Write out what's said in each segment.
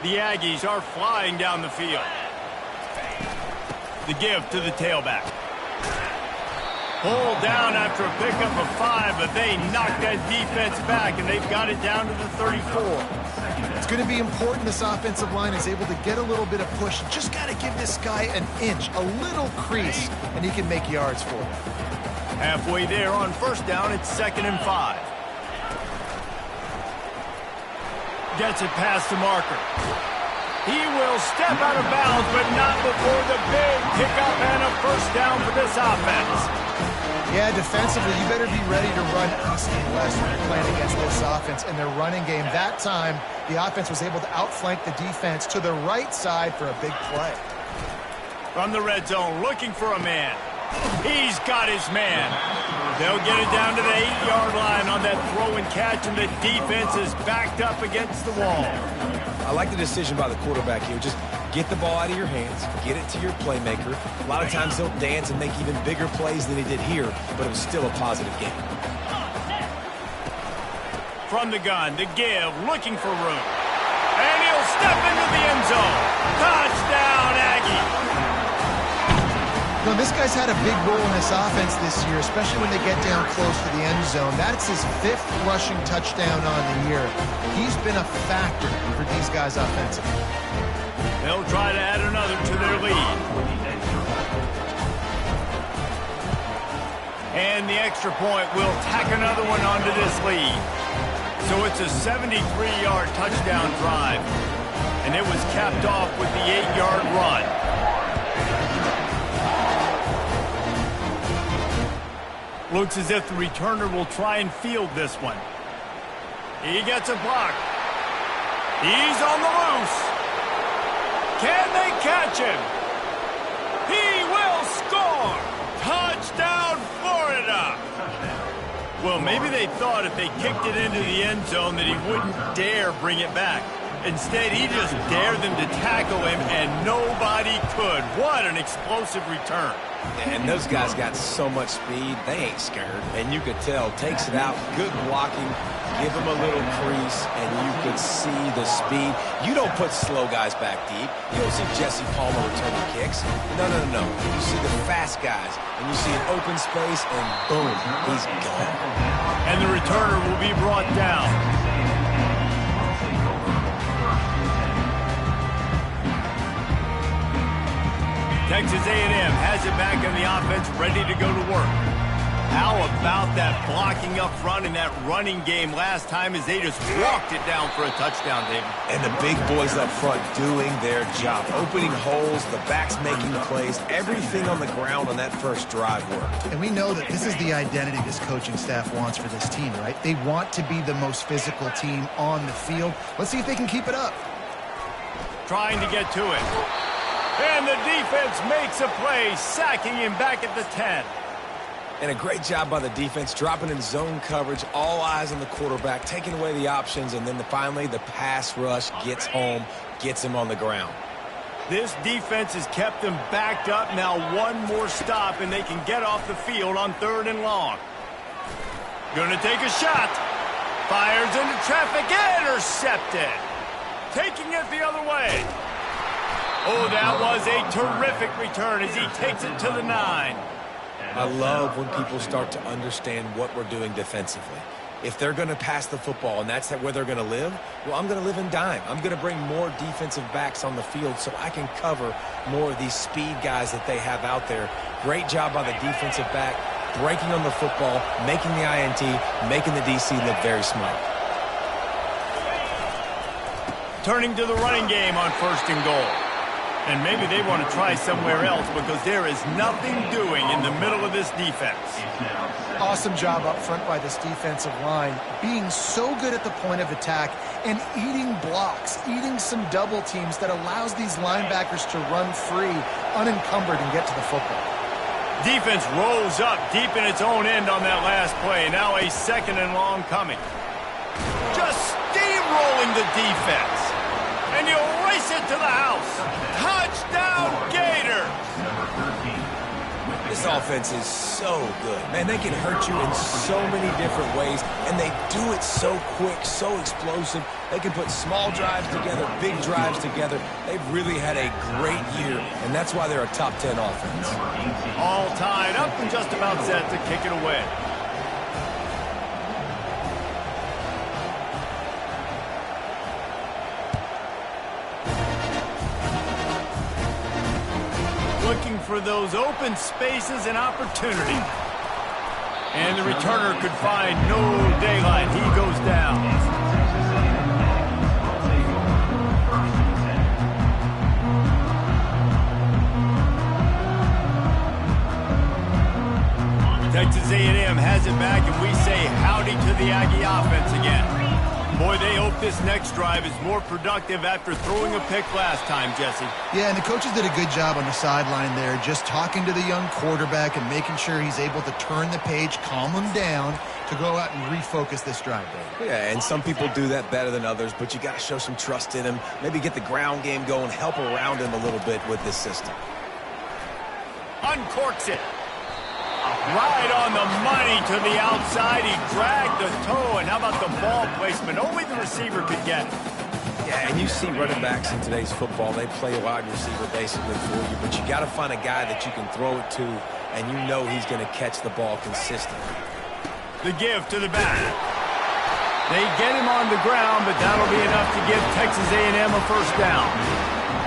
The Aggies are flying down the field. The give to the tailback. Pulled down after a pickup of 5, but they knocked that defense back, and they've got it down to the 34. It's going to be important this offensive line is able to get a little bit of push. Just got to give this guy an inch, a little crease, and he can make yards for it. Halfway there on first down, it's 2nd and 5. Gets it past the marker. He will step out of bounds, but not before the big pickup and a first down for this offense. Yeah, defensively, you better be ready to run east and west when you're playing against this offense in their running game. That time, the offense was able to outflank the defense to the right side for a big play. From the red zone, looking for a man. He's got his man. They'll get it down to the 8-yard line on that throw and catch, and the defense is backed up against the wall. I like the decision by the quarterback here. Just get the ball out of your hands, get it to your playmaker. A lot of times he'll dance and make even bigger plays than he did here, but it was still a positive game. From the gun, the give, looking for room. And he'll step into the end zone. Touchdown, Aggie. You know, this guy's had a big role in this offense this year, especially when they get down close to the end zone. That's his 5th rushing touchdown on the year. He's been a factor for these guys offensively. They'll try to add another to their lead. And the extra point will tack another one onto this lead. So it's a 73-yard touchdown drive. And it was capped off with the 8-yard run. Looks as if the returner will try and field this one. He gets a block. He's on the loose. Can they catch him? He will score! Touchdown, Florida! Well, maybe they thought if they kicked it into the end zone that he wouldn't dare bring it back. Instead, he just dared them to tackle him, and nobody could. What an explosive return. And those guys got so much speed, they ain't scared. And you could tell, takes it out, good blocking, give him a little crease, and you could see the speed. You don't put slow guys back deep. You don't see Jesse Palmer returning kicks. No. You see the fast guys, and you see an open space, and boom, he's gone. And the returner will be brought down. Texas A&M has it back in the offense, ready to go to work. How about that blocking up front and that running game last time as they just walked it down for a touchdown, David? And the big boys up front doing their job, opening holes, the backs making plays, everything on the ground on that first drive worked. And we know that this is the identity this coaching staff wants for this team, right? They want to be the most physical team on the field. Let's see if they can keep it up. Trying to get to it. And the defense makes a play, sacking him back at the 10. And a great job by the defense, dropping in zone coverage, all eyes on the quarterback, taking away the options, and then finally the pass rush gets home, gets him on the ground. This defense has kept them backed up. Now one more stop, and they can get off the field on 3rd and long. Gonna take a shot. Fires into traffic, intercepted. Taking it the other way. Oh, that was a terrific return as he takes it to the 9. I love when people start to understand what we're doing defensively. If they're going to pass the football and that's where they're going to live, well, I'm going to live in dime. I'm going to bring more defensive backs on the field so I can cover more of these speed guys that they have out there. Great job by the defensive back, breaking on the football, making the INT, making the DC look very smart. Turning to the running game on 1st and goal. And maybe they want to try somewhere else because there is nothing doing in the middle of this defense. Awesome job up front by this defensive line, being so good at the point of attack and eating blocks, eating some double teams that allows these linebackers to run free, unencumbered, and get to the football. Defense rolls up deep in its own end on that last play. Now a 2nd and long coming. Just steamrolling the defense. And you'll race it to the house. Touchdown, Gators! This This offense is so good. Man, they can hurt you in so many different ways, and they do it so quick, so explosive. They can put small drives together, big drives together. They've really had a great year, and that's why they're a top 10 offense. All tied up and just about set to kick it away. Looking for those open spaces and opportunity. And the returner could find no daylight. He goes down. Texas A&M has it back, and we say howdy to the Aggie offense again. Boy, they hope this next drive is more productive after throwing a pick last time, Jesse. Yeah, and the coaches did a good job on the sideline there, just talking to the young quarterback and making sure he's able to turn the page, calm him down, to go out and refocus this drive, Dave. Yeah, and some people do that better than others, but you got to show some trust in him. Maybe get the ground game going, help around him a little bit with this system. Uncorks it. Right on the money to the outside. He dragged the toe, and how about the ball placement? Only the receiver could get it. Yeah, and you see running backs in today's football, they play a wide receiver basically for you, but you got to find a guy that you can throw it to, and you know he's going to catch the ball consistently. The give to the back. They get him on the ground, but that'll be enough to give Texas A&M a first down.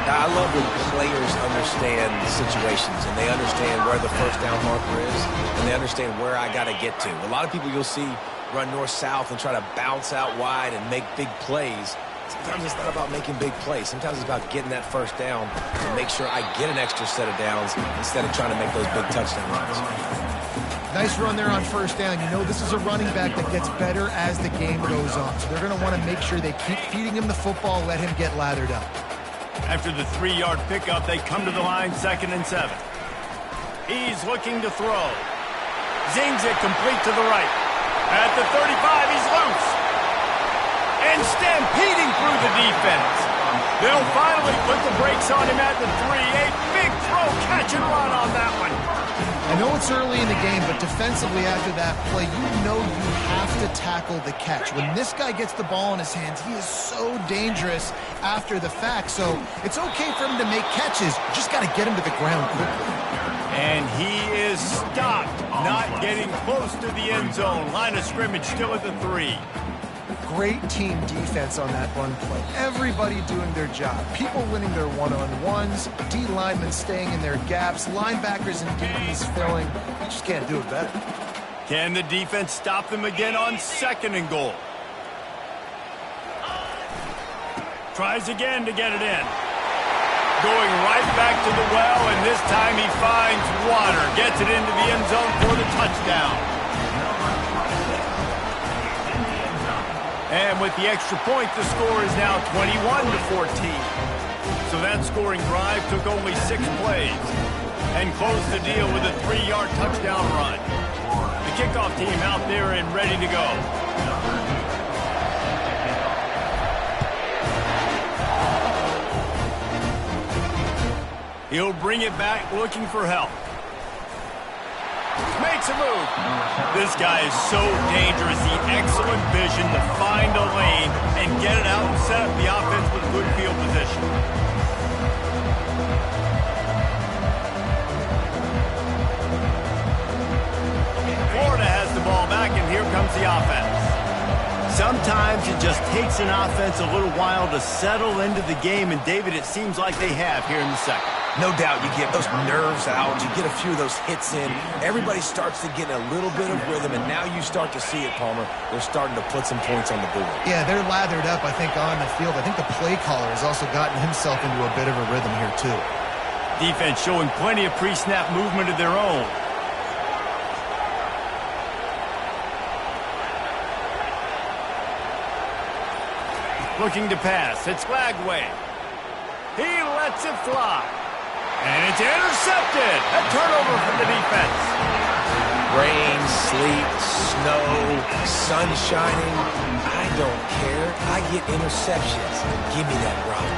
I love when players understand the situations and they understand where the first down marker is and they understand where I got to get to. A lot of people you'll see run north-south and try to bounce out wide and make big plays. Sometimes it's not about making big plays. Sometimes it's about getting that first down and make sure I get an extra set of downs instead of trying to make those big touchdown runs. Nice run there on first down. You know, this is a running back that gets better as the game goes on. So they're going to want to make sure they keep feeding him the football, let him get lathered up. After the 3-yard pickup, they come to the line, 2nd and 7. He's looking to throw. Zings it complete to the right. At the 35, he's loose. And stampeding through the defense. They'll finally put the brakes on him at the 3. A big throw, catch and run on that one. I know it's early in the game, but defensively after that play, you know you have to tackle the catch. When this guy gets the ball in his hands, he is so dangerous after the fact. So it's okay for him to make catches. You just got to get him to the ground quickly. And he is stopped, not getting close to the end zone. Line of scrimmage still at the 3. Great team defense on that run play. Everybody doing their job. People winning their one-on-ones, D linemen staying in their gaps, linebackers and DBs filling. You just can't do it better. Can the defense stop them again on 2nd and goal? Tries again to get it in. Going right back to the well, and this time he finds water. Gets it into the end zone for the touchdown. And with the extra point, the score is now 21-14. So that scoring drive took only 6 plays and closed the deal with a 3-yard touchdown run. The kickoff team out there and ready to go. He'll bring it back looking for help. Makes a move. This guy is so dangerous. He excellent vision to find a lane and get it out and set up the offense with good field position. Florida has the ball back, and here comes the offense. Sometimes it just takes an offense a little while to settle into the game, and David, it seems like they have here in the second. No doubt you get those nerves out, you get a few of those hits in, everybody starts to get a little bit of rhythm, and now you start to see it, Palmer. They're starting to put some points on the board. Yeah, they're lathered up, I think, on the field. I think the play caller has also gotten himself into a bit of a rhythm here, too. Defense showing plenty of pre-snap movement of their own. Looking to pass, it's Lagway. He lets it fly. And it's intercepted. A turnover from the defense. Rain, sleet, snow, sun shining. I don't care. I get interceptions. Give me that rock.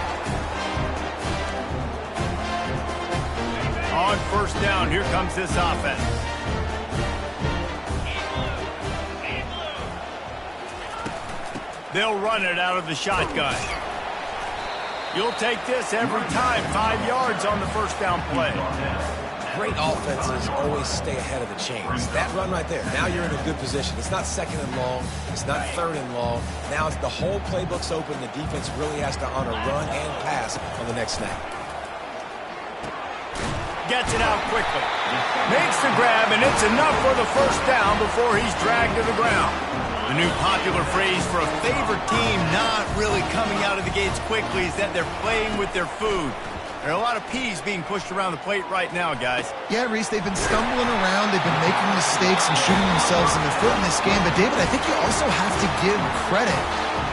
On 1st first down. Here comes this offense. They'll run it out of the shotgun. You'll take this every time. 5 yards on the first down play. Great offenses always stay ahead of the chains. That run right there, now you're in a good position. It's not second and long. It's not third and long. Now it's the whole playbook's open. The defense really has to honor run and pass on the next snap. Gets it out quickly. Makes the grab, and it's enough for the first down before he's dragged to the ground. The new popular phrase for a favorite team not really coming out of the gates quickly is that they're playing with their food. There are a lot of peas being pushed around the plate right now, guys. Yeah, Reese, they've been stumbling around. They've been making mistakes and shooting themselves in the foot in this game. But, David, I think you also have to give credit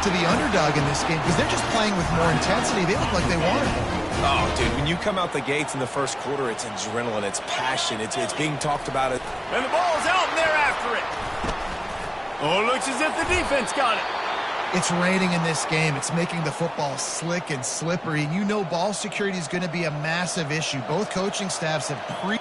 to the underdog in this game because they're just playing with more intensity. They look like they want it. Oh, dude, when you come out the gates in the first quarter, it's adrenaline, it's passion, it's being talked about. And the ball's out, and they're after it. Oh, it looks as if the defense got it. It's raining in this game. It's making the football slick and slippery. You know ball security is going to be a massive issue. Both coaching staffs have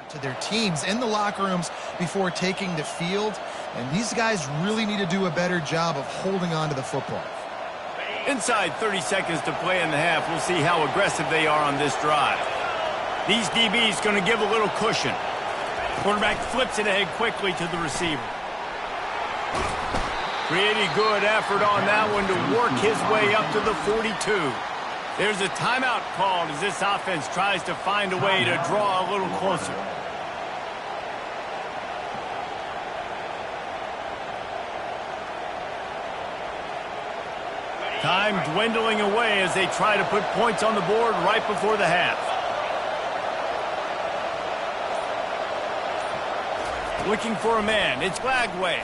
to their teams in the locker rooms before taking the field. And these guys really need to do a better job of holding on to the football. Inside 30 seconds to play in the half. We'll see how aggressive they are on this drive. These DBs going to give a little cushion. Quarterback flips it ahead quickly to the receiver. Pretty good effort on that one to work his way up to the 42. There's a timeout called as this offense tries to find a way to draw a little closer. Time dwindling away as they try to put points on the board right before the half. Looking for a man. It's Lagway.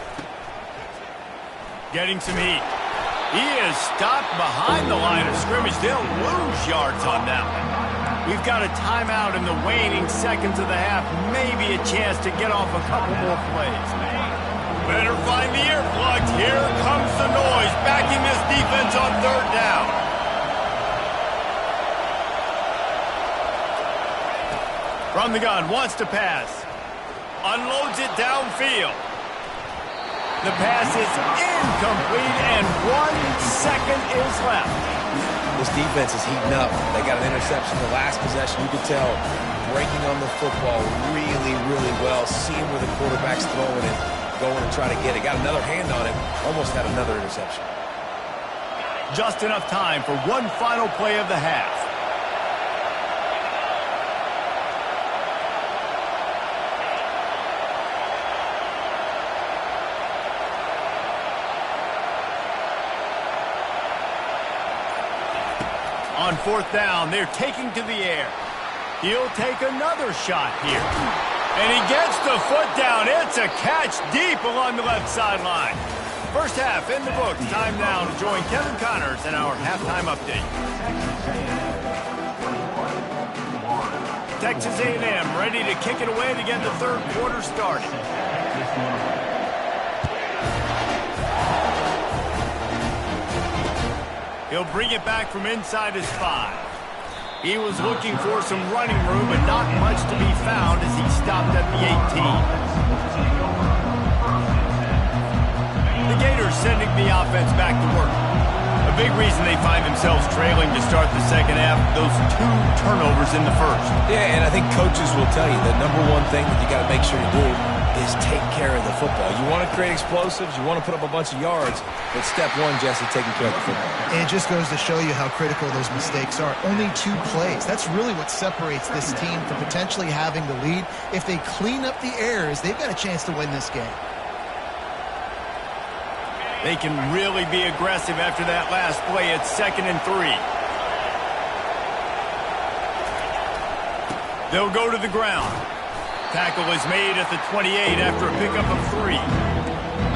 Getting some heat. He is stopped behind the line of scrimmage. They'll lose yards on that one. We've got a timeout in the waning seconds of the half. Maybe a chance to get off a couple more plays. Better find the earplugs. Here comes the noise, backing this defense on third down. From the gun, wants to pass. Unloads it downfield. The pass is incomplete, and 1 second is left. This defense is heating up. They got an interception the last possession. You could tell breaking on the football really, really well, seeing where the quarterback's throwing it, going to try to get it. Got another hand on it, almost had another interception. Just enough time for one final play of the half. On fourth down, they're taking to the air. He'll take another shot here. And he gets the foot down. It's a catch deep along the left sideline. First half in the books. Time now to join Kevin Connors in our halftime update. Texas A&M ready to kick it away to get the third quarter started. He'll bring it back from inside his 5. He was looking for some running room, but not much to be found as he stopped at the 18. The Gators sending the offense back to work. A big reason they find themselves trailing to start the second half, those 2 turnovers in the first. Yeah, and I think coaches will tell you the number one thing that you got to make sure you do is take care of the football. You want to create explosives, you want to put up a bunch of yards, but step one, Jesse, taking care of the football. And it just goes to show you how critical those mistakes are. Only 2 plays. That's really what separates this team from potentially having the lead. If they clean up the errors, they've got a chance to win this game. They can really be aggressive after that last play. It's 2nd and 3. They'll go to the ground. Tackle is made at the 28 after a pickup of 3.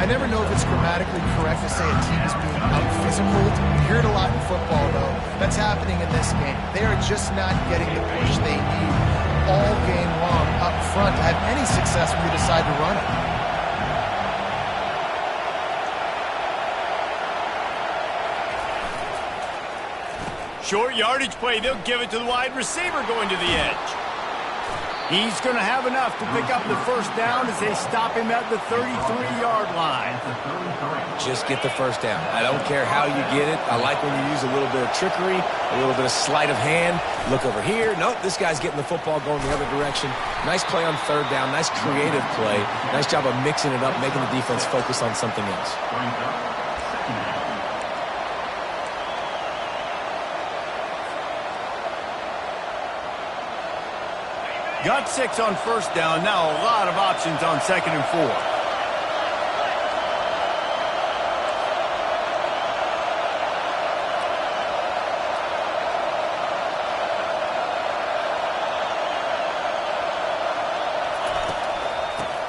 I never know if it's grammatically correct to say a team is being out-physical. You hear it a lot in football, though. That's happening in this game. They are just not getting the push they need all game long up front to have any success when they decide to run it. Short yardage play. They'll give it to the wide receiver going to the edge. He's going to have enough to pick up the first down as they stop him at the 33-yard line. Just get the first down. I don't care how you get it. I like when you use a little bit of trickery, a little bit of sleight of hand. Look over here. Nope, this guy's getting the football going the other direction. Nice play on 3rd down. Nice creative play. Nice job of mixing it up, making the defense focus on something else. Got 6 on 1st down. Now a lot of options on 2nd and 4.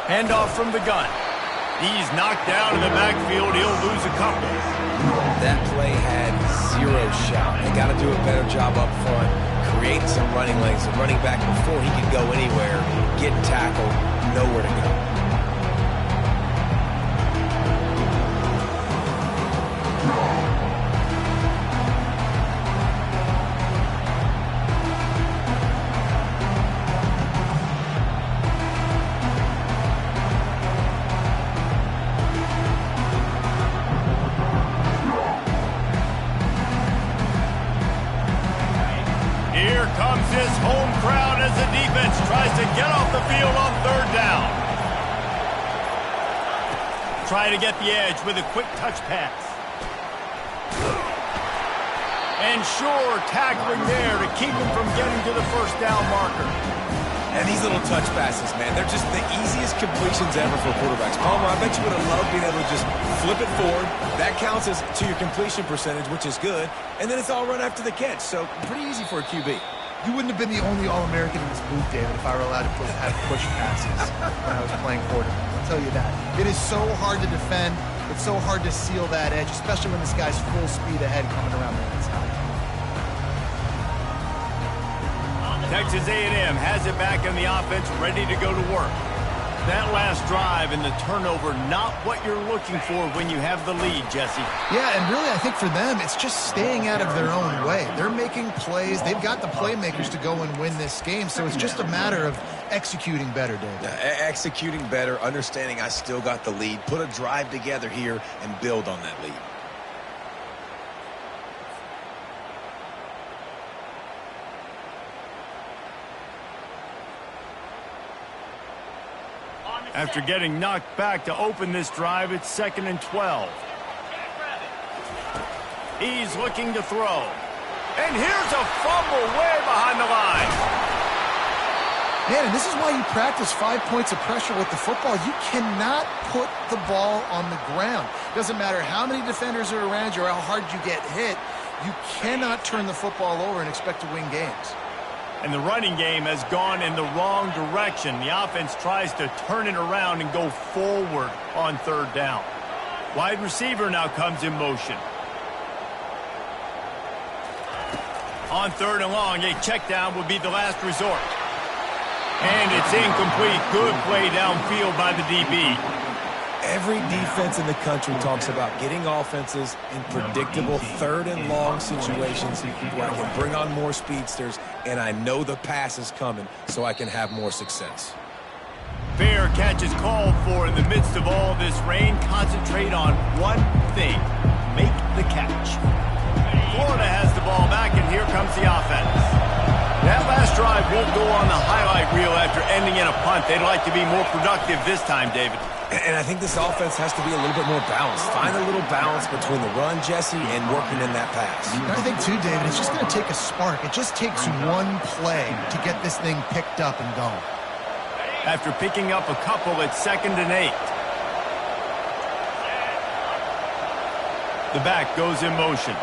Handoff from the gun. He's knocked down in the backfield. He'll lose a couple. That play had 0 shot. They got to do a better job up front. Create some running lanes. The running back, before he could go anywhere, get tackled, nowhere to go. Here comes his home crowd as the defense tries to get off the field on 3rd down. Try to get the edge with a quick touch pass. And sure, tackling there to keep him from getting to the 1st down marker. And these little touch passes, man, they're just the easiest completions ever for quarterbacks. Palmer, I bet you would have loved being able to just flip it forward. That counts as to your completion percentage, which is good. And then it's all run after the catch, so pretty easy for a QB. You wouldn't have been the only All-American in this booth, David, if I were allowed to have push passes when I was playing quarterback. I'll tell you that. It is so hard to defend. It's so hard to seal that edge, especially when this guy's full speed ahead coming around the inside. Texas A&M has it back in the offense, ready to go to work. That last drive and the turnover, not what you're looking for when you have the lead, Jesse. Yeah, and really, I think for them, it's just staying out of their own way. They're making plays. They've got the playmakers to go and win this game, so it's just a matter of executing better, David. Executing better, understanding I still got the lead. Put a drive together here and build on that lead. After getting knocked back to open this drive, it's 2nd and 12. He's looking to throw. And here's a fumble way behind the line. Man, and this is why you practice 5 points of pressure with the football. You cannot put the ball on the ground. Doesn't matter how many defenders are around you or how hard you get hit. You cannot turn the football over and expect to win games. And the running game has gone in the wrong direction. The offense tries to turn it around and go forward on 3rd down. Wide receiver now comes in motion. On 3rd and long, a check down would be the last resort. And it's incomplete. Good play downfield by the DB. Every defense in the country talks about getting offenses in predictable 3rd and long situations where I can bring on more speedsters and I know the pass is coming so I can have more success. Fair catch is called for in the midst of all this rain. Concentrate on one thing. Make the catch. Florida has the ball back, and here comes the offense. That last drive won't go on the highlight reel after ending in a punt. They'd like to be more productive this time, David. And I think this offense has to be a little bit more balanced. Find a little balance between the run, Jesse, and working in that pass. And I think, too, David, it's just going to take a spark. It just takes one play to get this thing picked up and going. After picking up a couple, it's 2nd and 8. The back goes in motion.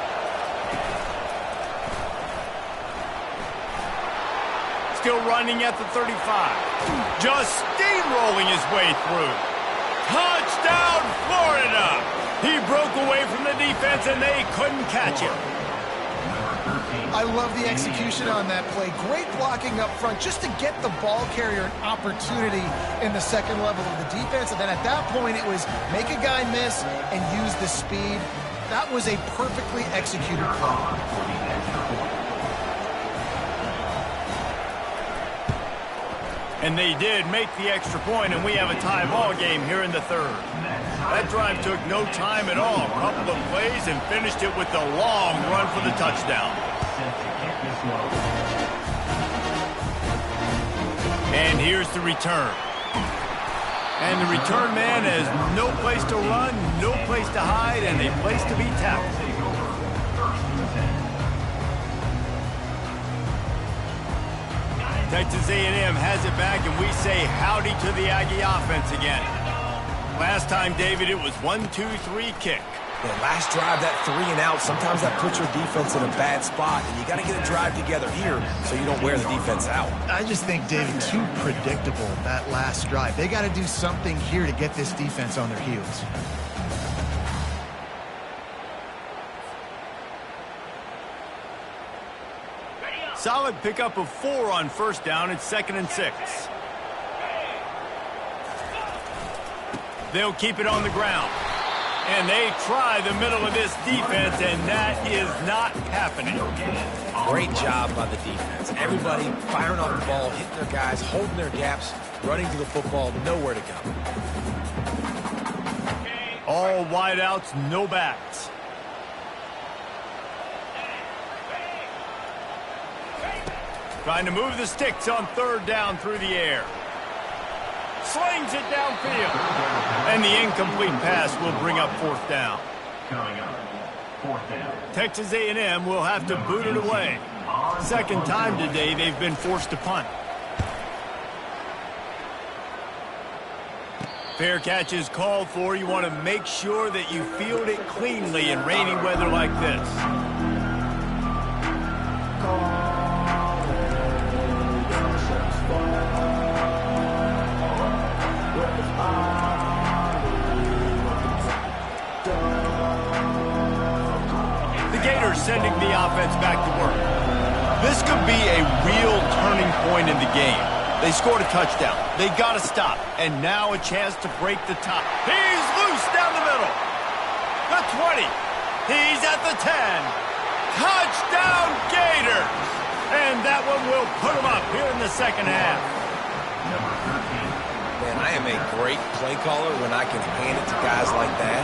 Still running at the 35. Just steamrolling his way through. Touchdown, Florida! He broke away from the defense, and they couldn't catch him. I love the execution on that play. Great blocking up front just to get the ball carrier an opportunity in the second level of the defense. And then at that point, it was make a guy miss and use the speed. That was a perfectly executed play. And they did make the extra point, and we have a tie ball game here in the third. That drive took no time at all. A couple of plays and finished it with a long run for the touchdown. And here's the return. And the return man has no place to run, no place to hide, and a place to be tackled. Texas A&M has it back, and we say howdy to the Aggie offense again. Last time, David, it was 1-2-3 kick. Yeah, last drive, that 3 and out, sometimes that puts your defense in a bad spot, and you got to get a drive together here so you don't wear the defense out. I just think, David, too predictable, that last drive. They got to do something here to get this defense on their heels. Solid pickup of 4 on first down. It's 2nd and 6. They'll keep it on the ground. And they try the middle of this defense, and that is not happening. Great job by the defense. Everybody firing off the ball, hitting their guys, holding their gaps, running to the football, nowhere to go. All wideouts, no backs. Trying to move the sticks on 3rd down through the air. Slings it downfield. And the incomplete pass will bring up 4th down. Texas A&M will have to boot it away. Second time today they've been forced to punt. Fair catch is called for. You want to make sure that you field it cleanly in rainy weather like this. Sending the offense back to work. This could be a real turning point in the game. They scored a touchdown. They got to stop. And now a chance to break the top. He's loose down the middle. The 20. He's at the 10. Touchdown Gators. And that one will put them up here in the second half. Man, I am a great play caller when I can hand it to guys like that.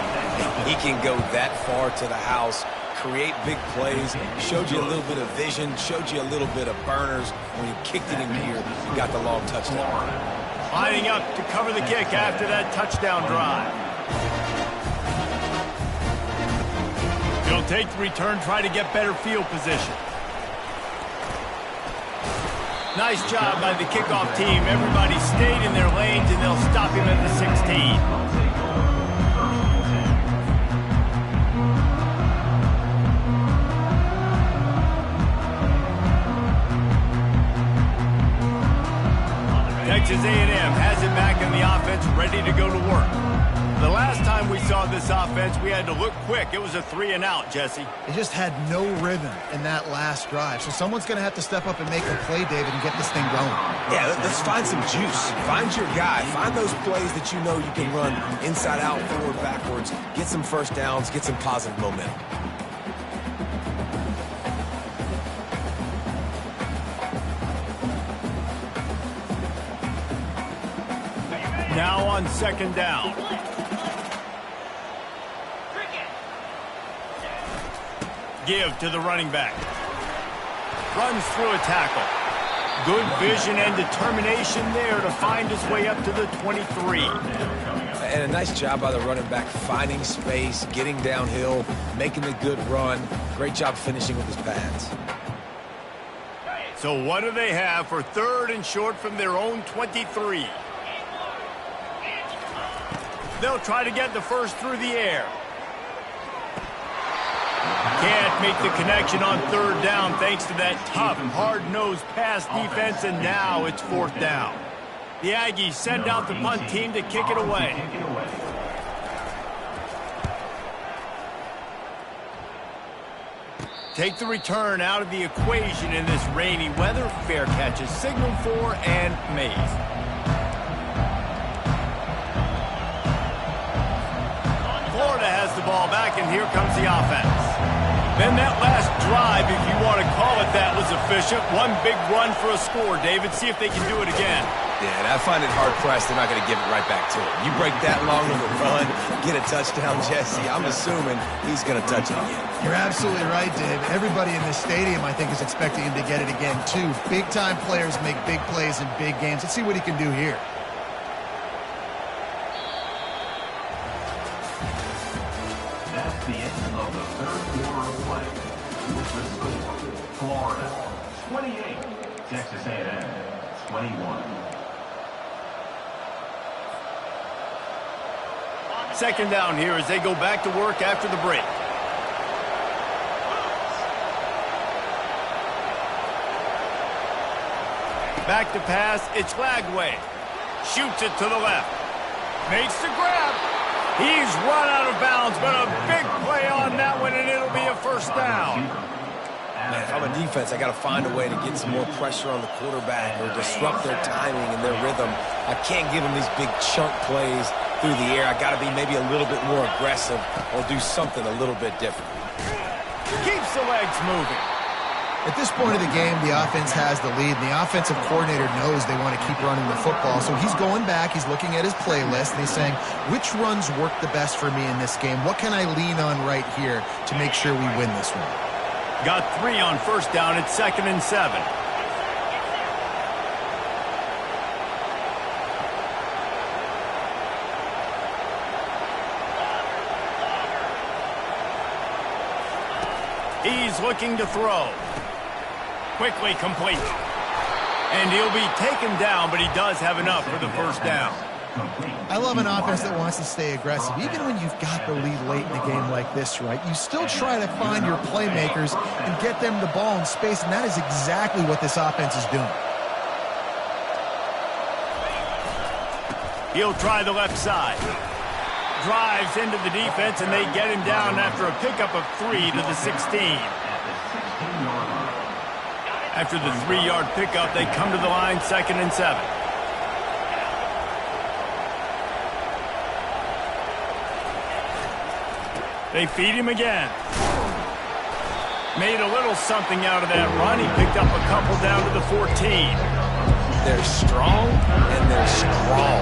He can go that far to the house, create big plays, showed you a little bit of vision, showed you a little bit of burners. When you kicked it in here, you got the long touchdown. Lining up to cover the kick after that touchdown drive. He'll take the return, try to get better field position. Nice job by the kickoff team. Everybody stayed in their lanes, and they'll stop him at the 16. Texas A&M has it back in the offense, ready to go to work. The last time we saw this offense, we had to look quick. It was a 3 and out, Jesse. They just had no rhythm in that last drive. So someone's going to have to step up and make a play, David, and get this thing going. Yeah, let's find some juice. Find your guy. Find those plays that you know you can run inside out, forward, backwards. Get some first downs. Get some positive momentum. Now on 2nd down. Give to the running back. Runs through a tackle. Good vision and determination there to find his way up to the 23. And a nice job by the running back, finding space, getting downhill, making a good run. Great job finishing with his pads. So what do they have for 3rd and short from their own 23? They'll try to get the first through the air. Can't make the connection on third down thanks to that tough, hard-nosed pass defense, and now it's fourth down. The Aggies send out the punt team to kick it away. Take the return out of the equation in this rainy weather. Fair catch is signaled for and made. Florida has the ball back, and here comes the offense. Then that last drive, if you want to call it that, was efficient. One big run for a score, David. See if they can do it again. Yeah, and I find it hard-pressed they're not going to give it right back to him. You break that long of a run, get a touchdown, Jesse, I'm assuming he's going to touch it again. You're absolutely right, Dave. Everybody in this stadium, I think, is expecting him to get it again, too. Big-time players make big plays in big games. Let's see what he can do here. That's the end of the third quarter of play. The score, Florida 28, Texas A&M 21. Second down here as they go back to work after the break. Back to pass, it's Lagway. Shoots it to the left. Makes the grab. He's run out of bounds, but a big play on that one, and it'll be a first down. Man, if I'm a defense, I got to find a way to get some more pressure on the quarterback or disrupt their timing and their rhythm. I can't give them these big chunk plays through the air. I got to be maybe a little bit more aggressive or do something a little bit different. Keeps the legs moving. At this point of the game, the offense has the lead, and the offensive coordinator knows they want to keep running the football. So he's going back, he's looking at his playlist, and he's saying, which runs work the best for me in this game? What can I lean on right here to make sure we win this one? Got 3 on first down. It's 2nd and 7. He's looking to throw. Quickly complete. And he'll be taken down, but he does have enough for the first down. I love an offense that wants to stay aggressive. Even when you've got the lead late in a game like this, right, you still try to find your playmakers and get them the ball in space, and that is exactly what this offense is doing. He'll try the left side. Drives into the defense, and they get him down after a pickup of 3 to the 16. After the 3-yard pickup, they come to the line, 2nd and 7. They feed him again. Made a little something out of that run. He picked up a couple down to the 14. They're strong, and they're strong.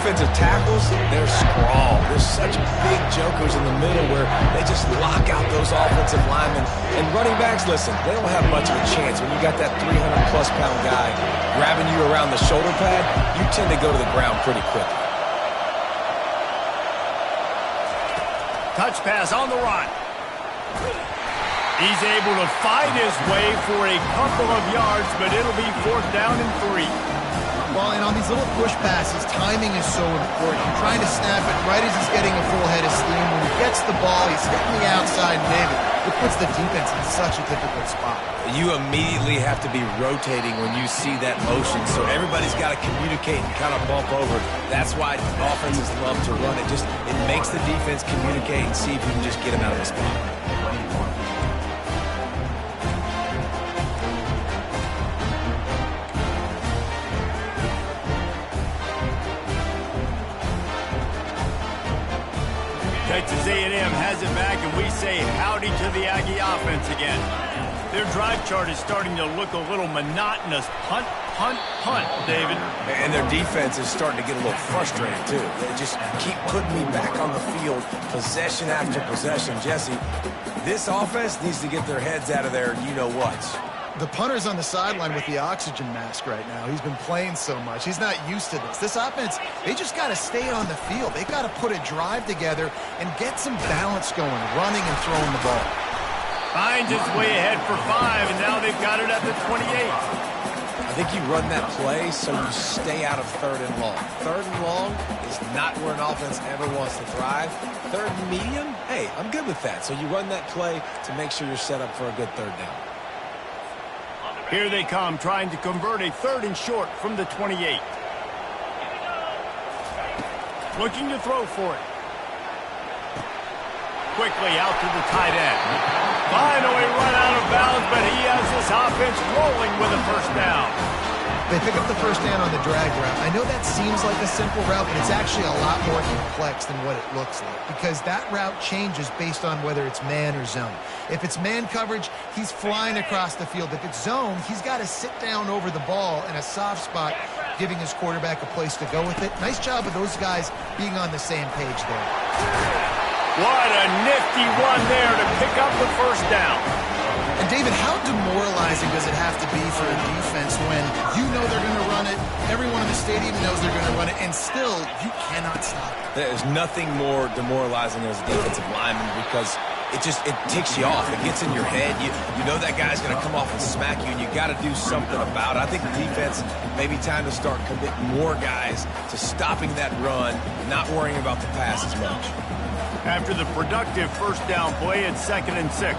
Defensive tackles, they're strong. There's such big jokers in the middle where they just lock out those offensive linemen. And running backs, listen, they don't have much of a chance. When you got that 300-plus pound guy grabbing you around the shoulder pad, you tend to go to the ground pretty quickly. Touch pass on the run. He's able to fight his way for a couple of yards, but it'll be 4th down and 3. Well, and on these little push passes, timing is so important. You're trying to snap it right as he's getting a full head of steam. When he gets the ball, he's hitting the outside, David. It puts the defense in such a difficult spot. You immediately have to be rotating when you see that motion, so everybody's got to communicate and kind of bump over. That's why offenses love to run it. It makes the defense communicate and see if you can just get him out of the spot. Texas A&M has it back, and we say howdy to the Aggie offense again. Their drive chart is starting to look a little monotonous. Punt, punt, punt, David. And their defense is starting to get a little frustrated, too. They just keep putting me back on the field, possession after possession. Jesse, this offense needs to get their heads out of their you-know-whats. The punter's on the sideline with the oxygen mask right now. He's been playing so much. He's not used to this. This offense, they just got to stay on the field. They've got to put a drive together and get some balance going, running and throwing the ball. Finds his way ahead for 5, and now they've got it at the 28. I think you run that play so you stay out of 3rd and long. 3rd and long is not where an offense ever wants to thrive. 3rd and medium, hey, I'm good with that. So you run that play to make sure you're set up for a good 3rd down. Here they come, trying to convert a 3rd and short from the 28. Looking to throw for it. Quickly out to the tight end. Finally run out of bounds, but he has this offense rolling with a 1st down. They pick up the 1st down on the drag route. I know that seems like a simple route, but it's actually a lot more complex than what it looks like because that route changes based on whether it's man or zone. If it's man coverage, he's flying across the field. If it's zone, he's got to sit down over the ball in a soft spot, giving his quarterback a place to go with it. Nice job of those guys being on the same page there. What a nifty run there to pick up the 1st down. And David, how demoralizing does it have to be for a defense when you know they're going to run it, everyone in the stadium knows they're going to run it, and still you cannot stop it? There's nothing more demoralizing as a defensive lineman because it ticks you off. It gets in your head. You know that guy's going to come off and smack you, and you got to do something about it. I think the defense may be time to start committing more guys to stopping that run, not worrying about the pass as much. After the productive 1st down play, it's 2nd and 6.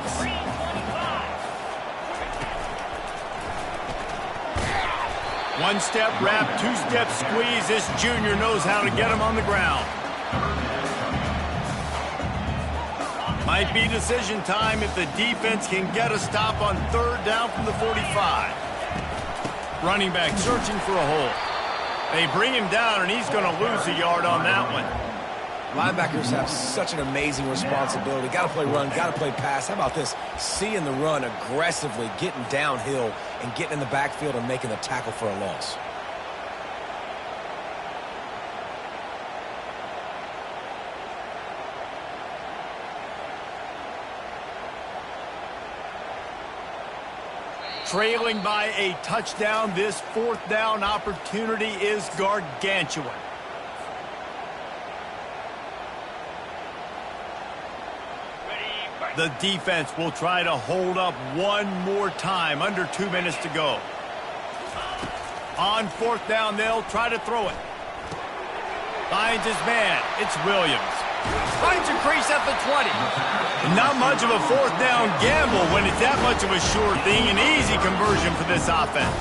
One-step wrap, 2-step squeeze. This junior knows how to get him on the ground. Might be decision time if the defense can get a stop on 3rd down from the 45. Running back searching for a hole. They bring him down, and he's going to lose a yard on that one. Linebackers have such an amazing responsibility. Got to play run, got to play pass. How about this? Seeing the run aggressively, getting downhill, and getting in the backfield and making the tackle for a loss. Trailing by a touchdown, this 4th down opportunity is gargantuan. The defense will try to hold up one more time. Under 2 minutes to go. On 4th down, they'll try to throw it. Finds his man. It's Williams. Finds a crease at the 20. Not much of a 4th down gamble when it's that much of a sure thing. An easy conversion for this offense.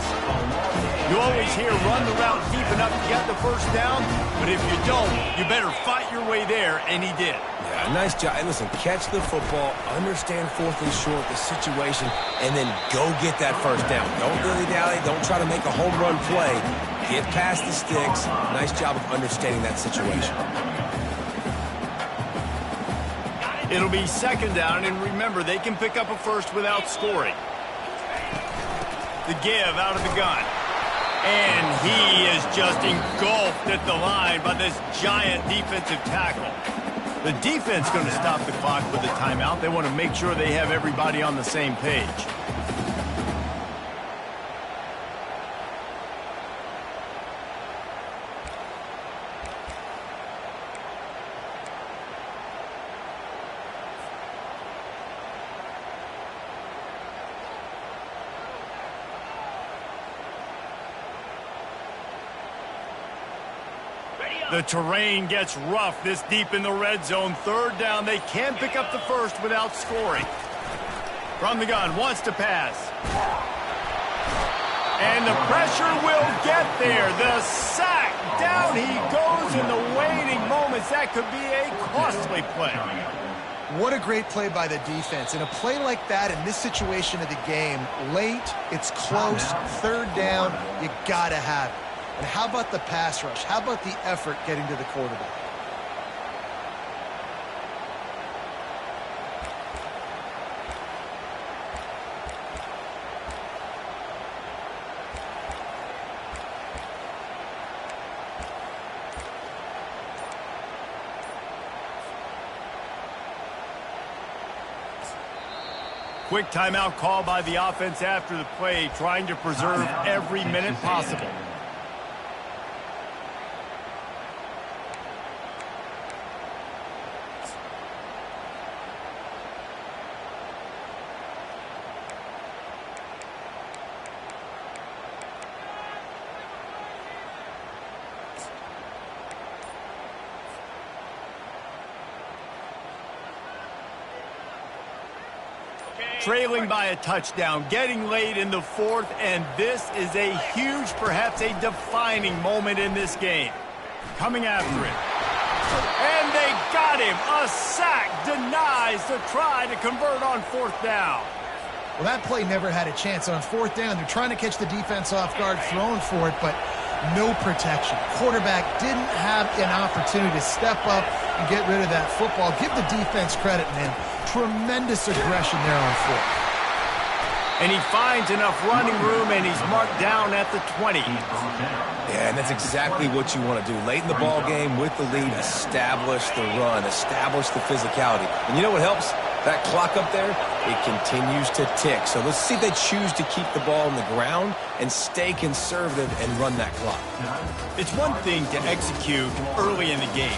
You always hear run the route deep enough to get the 1st down, but if you don't, you better fight your way there, and he did. Yeah, nice job. And listen, catch the football, understand 4th and short, the situation, and then go get that 1st down. Don't dilly-dally. Don't try to make a home run play. Get past the sticks. Nice job of understanding that situation. It'll be 2nd down, and remember, they can pick up a 1st without scoring. The give out of the gun. And he is just engulfed at the line by this giant defensive tackle. The defense going to stop the clock with a timeout. They want to make sure they have everybody on the same page. The terrain gets rough this deep in the red zone. 3rd down. They can pick up the 1st without scoring. From the gun, wants to pass. And the pressure will get there. The sack. Down he goes in the waiting moments. That could be a costly play. What a great play by the defense. In a play like that, in this situation of the game, late, it's close, 3rd down, you got to have it. And how about the pass rush? How about the effort getting to the quarterback? Quick timeout call by the offense after the play, trying to preserve every minute possible. Trailing by a touchdown, getting late in the fourth, and this is a huge, perhaps a defining moment in this game. Coming after it. And they got him. A sack denies the try to convert on fourth down. Well, that play never had a chance. On fourth down, they're trying to catch the defense off guard, throwing for it, but no protection. Quarterback didn't have an opportunity to step up and get rid of that football. Give the defense credit, man. Tremendous aggression there on fourth. And he finds enough running room, and he's marked down at the 20. Yeah, and that's exactly what you want to do. Late in the ball game with the lead, establish the run, establish the physicality. And you know what helps? That clock up there, it continues to tick. So let's see if they choose to keep the ball on the ground and stay conservative and run that clock. It's one thing to execute early in the game.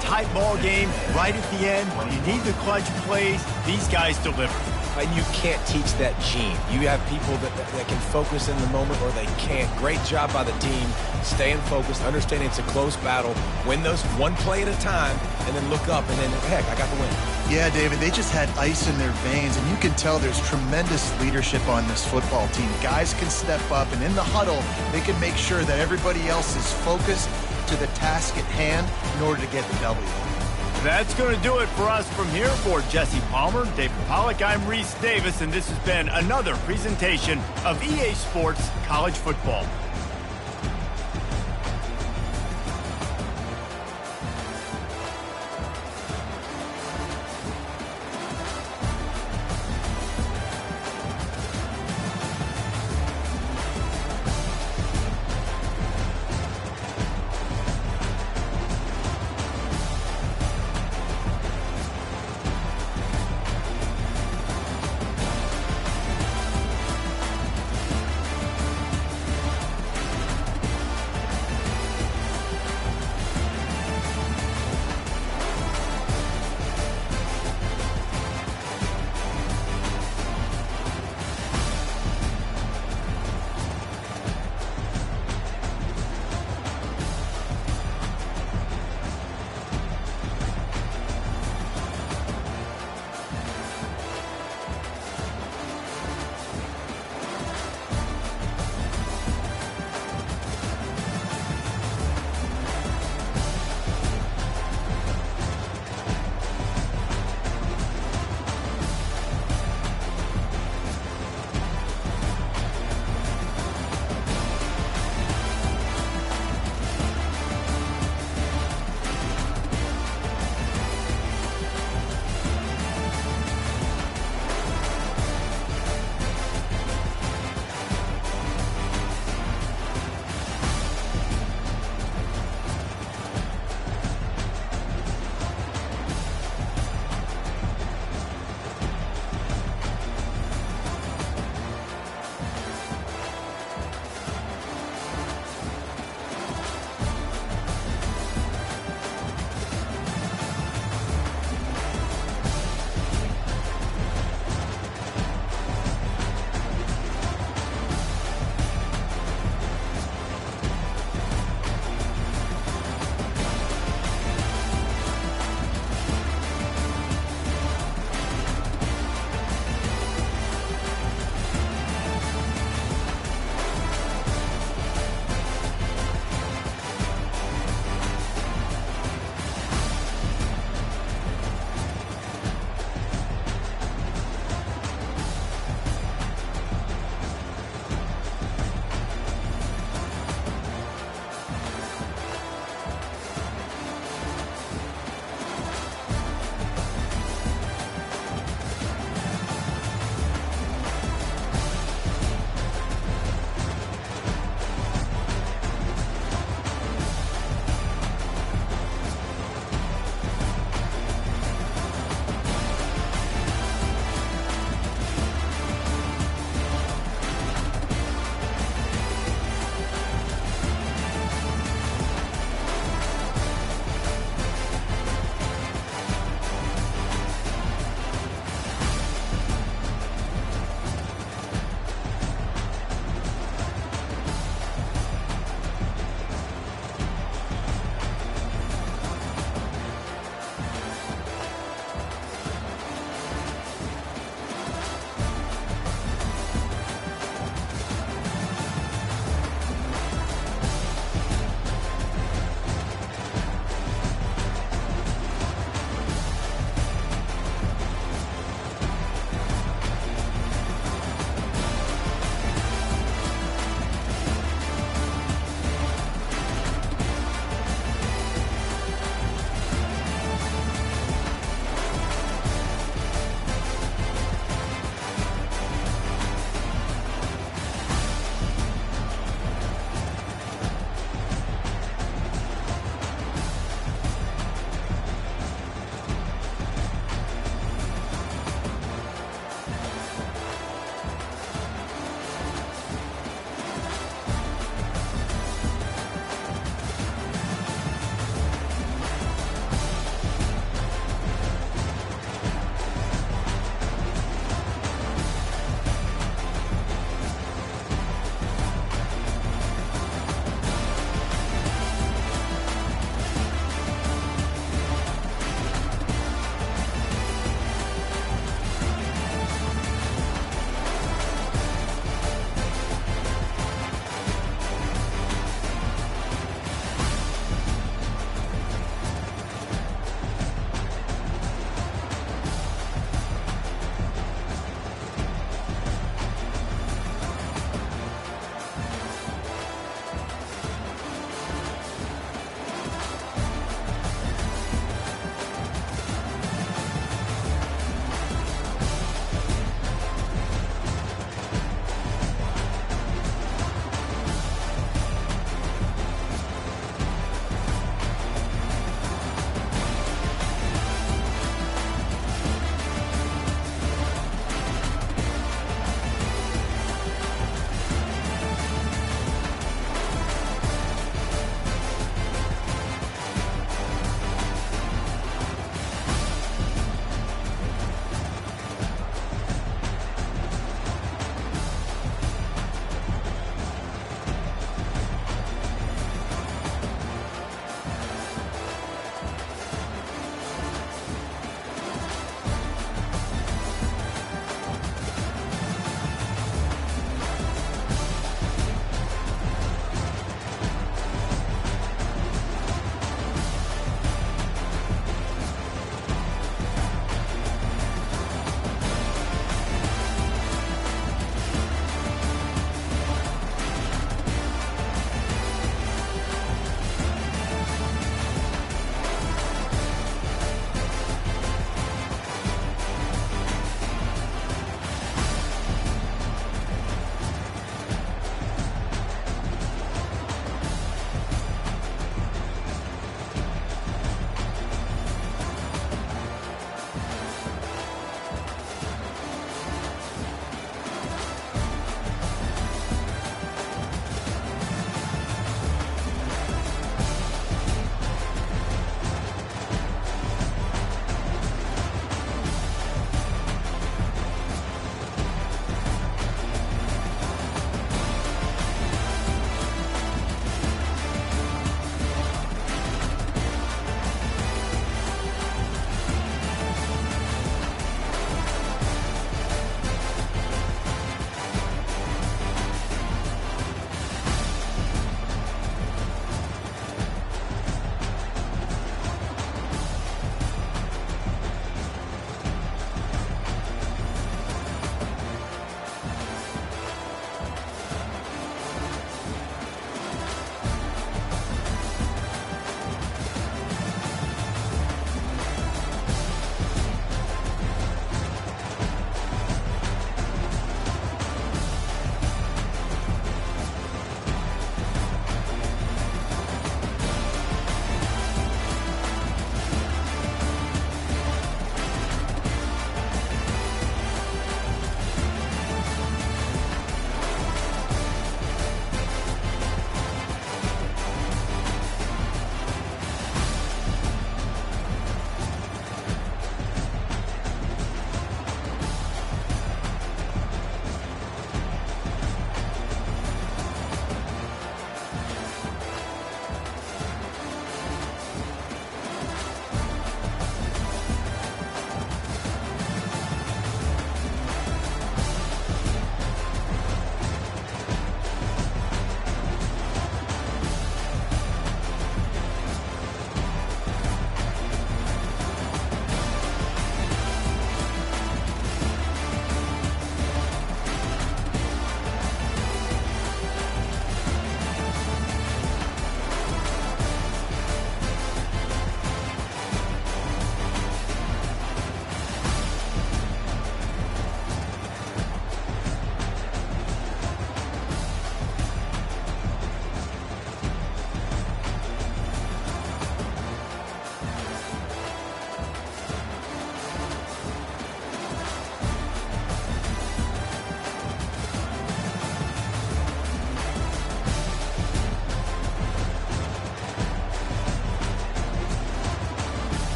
Tight ball game, right at the end, you need the clutch plays. These guys deliver. And you can't teach that gene. You have people that can focus in the moment or they can't. Great job by the team, staying focused, understanding it's a close battle, win those one play at a time, and then look up, and then, heck, I got the win. Yeah, David, they just had ice in their veins, and you can tell there's tremendous leadership on this football team. Guys can step up, and in the huddle, they can make sure that everybody else is focused to the task at hand in order to get the W. That's going to do it for us from here. For Jesse Palmer, David Pollack, I'm Reese Davis, and this has been another presentation of EA Sports College Football.